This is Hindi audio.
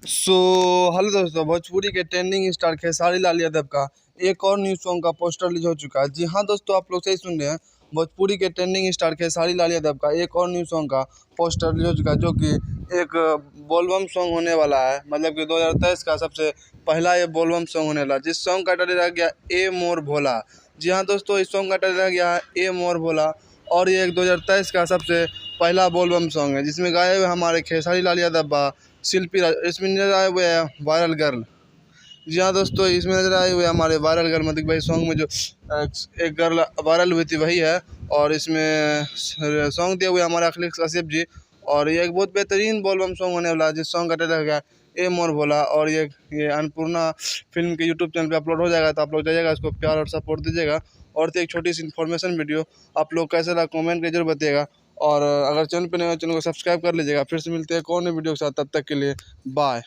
सो हेलो दोस्तों, भोजपुरी के ट्रेंडिंग स्टार खेसारी लाल यादव का एक और न्यू सॉन्ग का पोस्टर रिलीज हो चुका है। जी हाँ दोस्तों, आप लोग सही सुन रहे हैं। भोजपुरी के ट्रेंडिंग स्टार खेसारी लाल यादव का एक और न्यू सॉन्ग का पोस्टर रिलीज हो चुका है, जो कि एक बोलबम सॉन्ग होने वाला है। मतलब कि 2023 का सबसे पहला ये बोलबम सॉन्ग होने वाला है, जिस सॉन्ग का टाइटल रह गया ए मोर भोला। जी हाँ दोस्तों, इस सॉन्ग का टाइटल रह गया है ए मोर भोला, और ये एक 2023 का सबसे पहला बोलबम सॉन्ग है, जिसमें गाए हुए हमारे खेसारी लाल यादव, शिल्पी राज। इसमें नजर आए हुए हैं वायरल गर्ल। जी हाँ दोस्तों, इसमें नजर आए हुए हमारे वायरल गर्ल। मतलब भाई सॉन्ग में जो एक गर्ल वायरल हुई थी वही है, और इसमें सॉन्ग दिए हुए हमारे अखिलेश कश्यप जी। और ये एक बहुत बेहतरीन बोलबम सॉन्ग होने वाला है, जिस सॉन्ग का टाइटल है ए मोर भोला। और ये अन्नपूर्णा फिल्म के यूट्यूब चैनल पे अपलोड हो जाएगा, तो आप लोग जाइएगा, उसको प्यार और सपोर्ट दीजिएगा। और तो एक छोटी सी इन्फॉर्मेशन वीडियो आप लोग कैसे लगा कमेंट करके जरूर बताइएगा। और अगर चैनल पे नए हो, चैनल को सब्सक्राइब कर लीजिएगा। फिर से मिलते हैं कौन वीडियो के साथ, तब तक के लिए बाय।